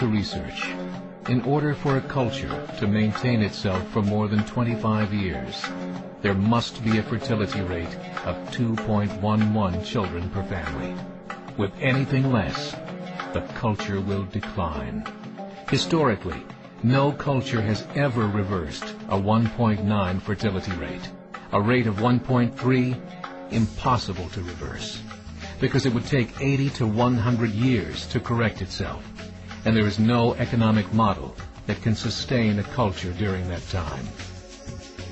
to research. In order for a culture to maintain itself for more than 25 years, there must be a fertility rate of 2.11 children per family. With anything less, the culture will decline. Historically, no culture has ever reversed a 1.9 fertility rate. A rate of 1.3, impossible to reverse, because it would take 80 to 100 years to correct itself, and there is no economic model that can sustain a culture during that time.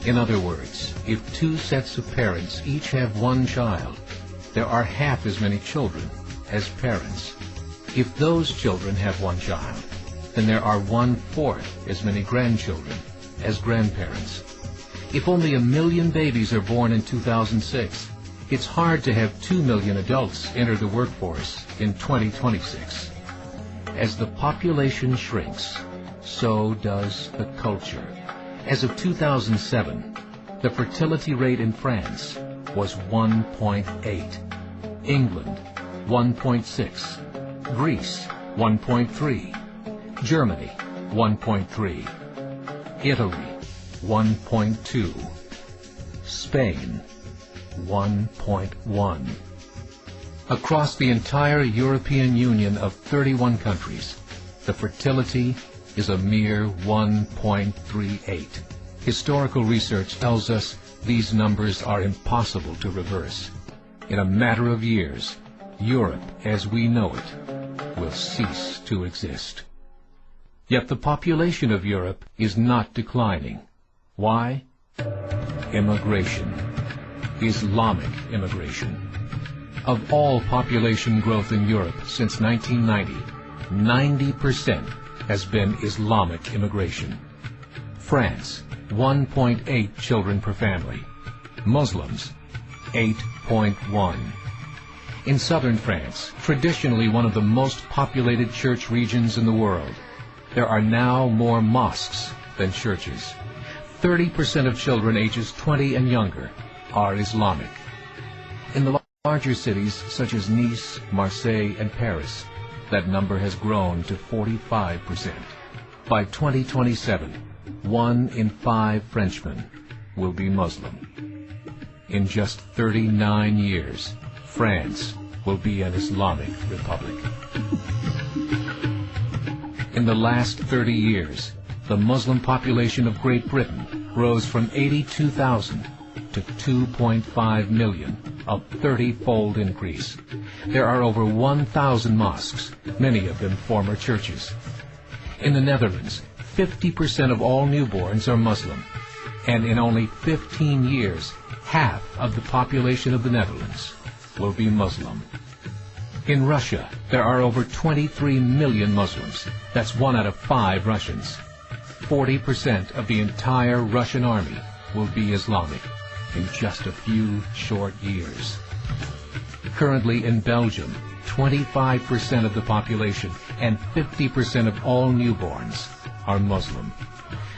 In other words, if two sets of parents each have one child, there are half as many children as parents. If those children have one child, then there are 1/4 as many grandchildren as grandparents. If only 1 million babies are born in 2006, it's hard to have 2 million adults enter the workforce in 2026. As the population shrinks, so does the culture. As of 2007, the fertility rate in France was 1.8, England 1.6, Greece 1.3, Germany 1.3, Italy 1.2, Spain 1.1. Across the entire European Union of 31 countries, the fertility is a mere 1.38. Historical research tells us these numbers are impossible to reverse. In a matter of years, Europe as we know it will cease to exist. Yet the population of Europe is not declining. Why? Immigration. Islamic immigration. Of all population growth in Europe since 1990, 90% has been Islamic immigration. France, 1.8 children per family. Muslims, 8.1. In southern France, traditionally one of the most populated church regions in the world, there are now more mosques than churches. 30% of children ages 20 and younger are Islamic. In the larger cities such as Nice, Marseille, and Paris, that number has grown to 45%. By 2027, 1 in 5 Frenchmen will be Muslim. In just 39 years, France will be an Islamic republic. In the last 30 years, the Muslim population of Great Britain rose from 82,000 to 2.5 million, a 30-fold increase. There are over 1,000 mosques, many of them former churches. In the Netherlands, 50% of all newborns are Muslim, and in only 15 years, half of the population of the Netherlands will be Muslim. In Russia, there are over 23 million Muslims. That's 1 out of 5 Russians. 40% of the entire Russian army will be Islamic in just a few short years. Currently in Belgium, 25% of the population and 50% of all newborns are Muslim.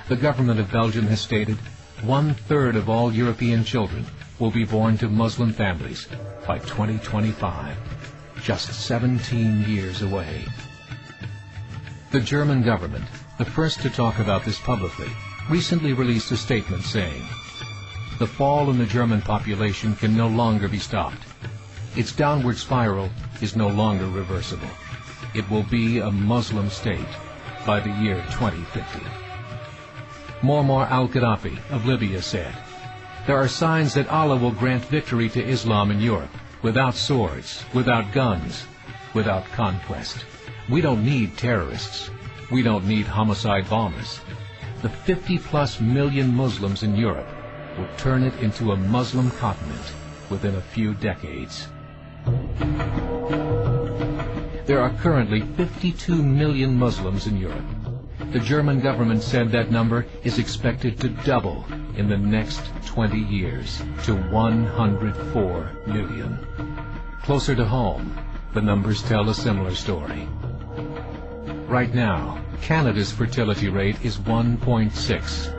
The government of Belgium has stated 1/3 of all European children will be born to Muslim families by 2025, just 17 years away. The German government, the first to talk about this publicly, recently released a statement saying, "The fall in the German population can no longer be stopped. Its downward spiral is no longer reversible. It will be a Muslim state by the year 2050. Muammar al-Gaddafi of Libya said, "There are signs that Allah will grant victory to Islam in Europe, without swords, without guns, without conquest. We don't need terrorists. We don't need homicide bombers. The 50+ million Muslims in Europe will turn it into a Muslim continent within a few decades." There are currently 52 million Muslims in Europe. The German government said that number is expected to double in the next 20 years to 104 million. Closer to home, the numbers tell a similar story. Right now, Canada's fertility rate is 1.6,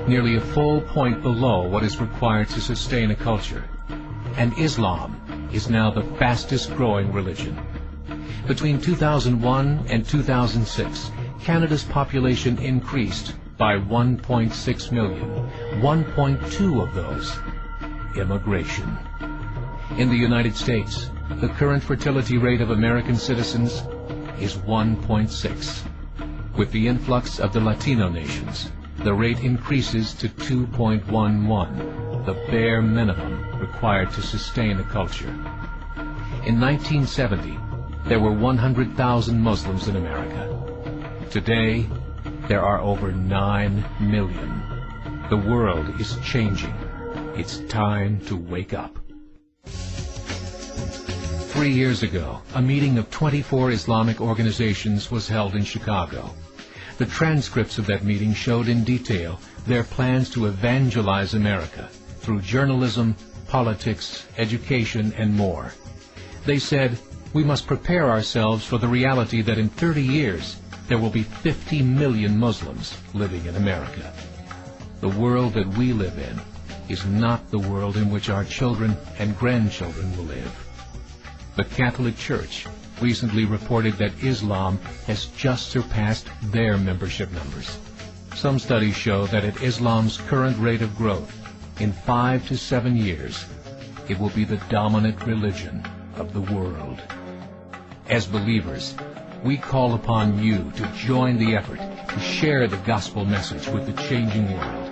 nearly a full point below what is required to sustain a culture. And Islam is now the fastest growing religion. Between 2001 and 2006, Canada's population increased by 1.6 million, 1.2 of those immigration. In the United States, the current fertility rate of American citizens is 1.6. With the influx of the Latino nations, the rate increases to 2.11, the bare minimum required to sustain a culture. In 1970, there were 100,000 Muslims in America. Today, there are over 9 million. The world is changing. It's time to wake up. 3 years ago, a meeting of 24 Islamic organizations was held in Chicago. The transcripts of that meeting showed in detail their plans to evangelize America through journalism, politics, education, and more. They said, we must prepare ourselves for the reality that in 30 years, there will be 50 million Muslims living in America. The world that we live in is not the world in which our children and grandchildren will live. The Catholic Church recently reported that Islam has just surpassed their membership numbers. Some studies show that at Islam's current rate of growth, in 5 to 7 years, it will be the dominant religion of the world. As believers, we call upon you to join the effort to share the gospel message with the changing world.